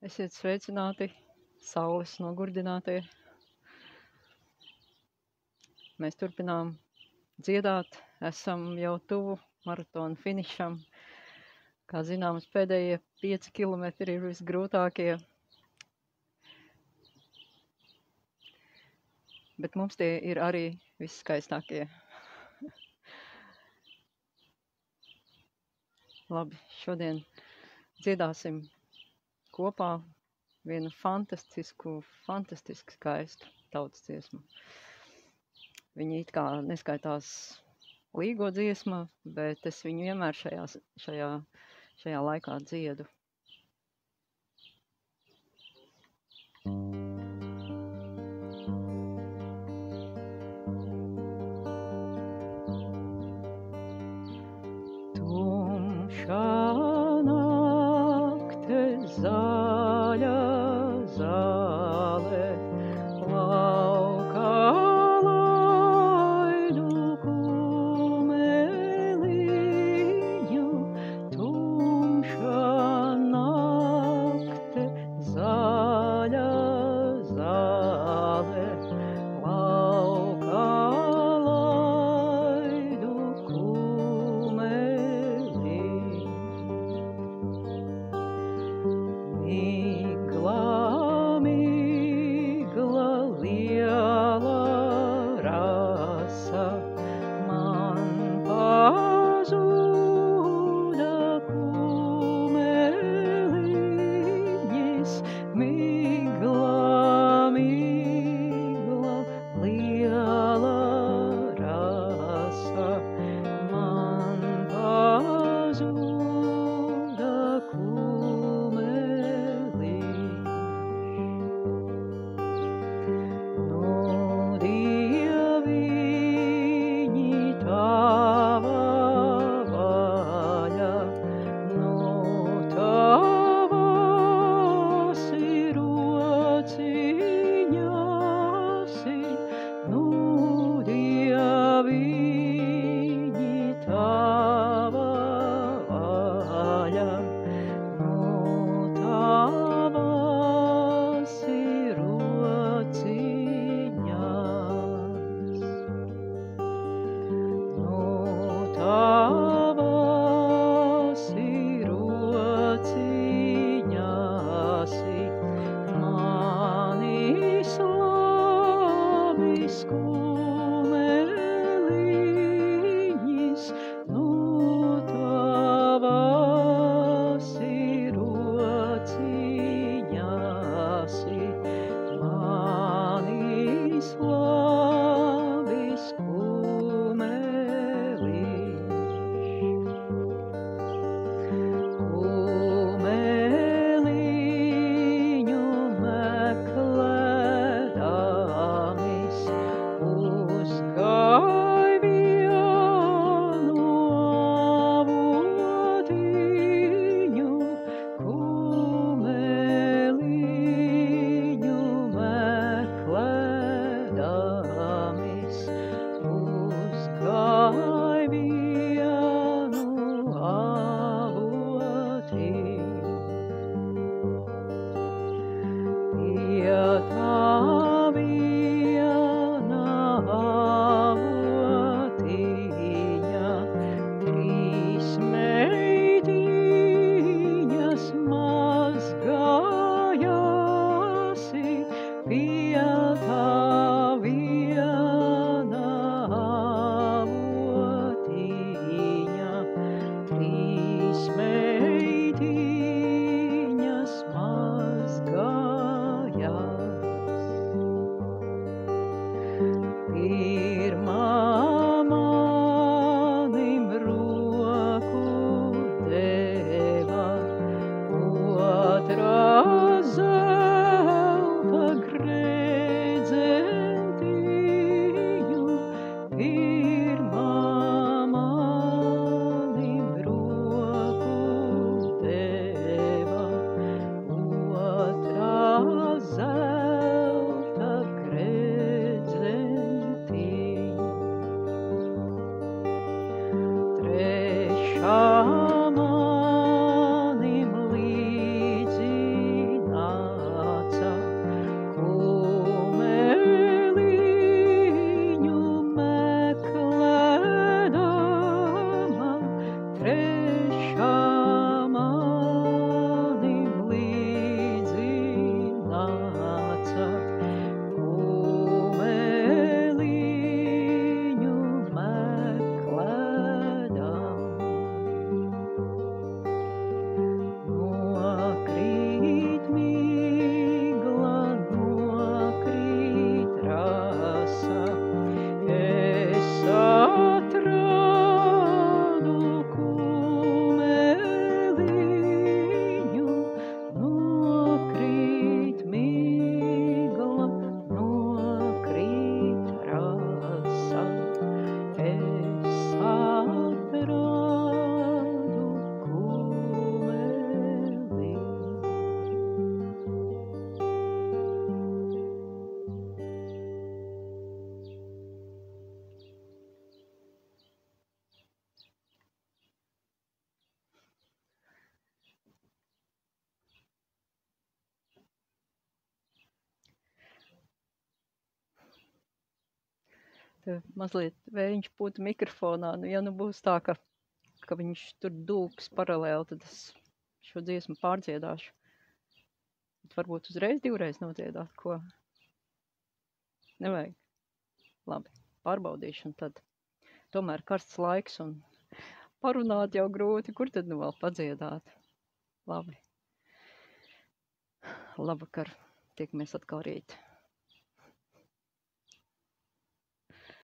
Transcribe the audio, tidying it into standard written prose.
Esiet sveicināti, saules nogurdinātie. Mēs turpinām dziedāt, esam jau tuvu maratona finišam. Kā zināms, pēdējie 5 kilometri ir visgrūtākie, bet mums tie ir arī visskaistākie. Labi, šodien dziedāsim kopā vienu fantastisku skaistu tautas dziesmu. Viņa it kā neskaitās līgo dziesma, bet es viņu vienmēr šajā laikā dziedu. Tumšā nakte zaļa zāle, laukā laidu kumeliņu. Tumšā nakte zaļa zāle, laukā laidu kumeliņu. Migla liela rasa, man pazuda kumeliņas. Migla liela rasa, man pazuda kumeliņas. Nu, Dieviņi, tava vaļa, nu, tavas ir rociņas, nu, Dieviņi, tava vaļa, nu, tavas ir rociņas. Nu, tavas ir rociņas, manis labis kumeliņas. Nu, tavas ir rociņas, manis labis kumeliņu meklēdamis, uzgāju vienu avotiņu. Kumeliņu meklēdamis, uzgāju vienu avotiņu. Pie tā viena avotiņa, 3 meitiņas mazgājās. Pie tā viena avotiņa, 3 meitiņas mazgājās. Pirmā manim roku deva, otrā zelta gredzentiņu. Pirmā manim roku deva, otrā zelta gredzentiņu. Te mazliet vējiņš pūta mikrofonā. Nu, ja nu būs tā, ka viņš tur dūks paralēli, tad es šo dziesmu pārdziedāšu. Bet varbūt uzreiz divreiz nodziedāt, ko? Nevajag. Labi, pārbaudīšu un tad. Tomēr karsts laiks un parunāt jau grūti. Kur tad nu vēl padziedāt? Labi. Labvakar. Tiekamies atkal rīt.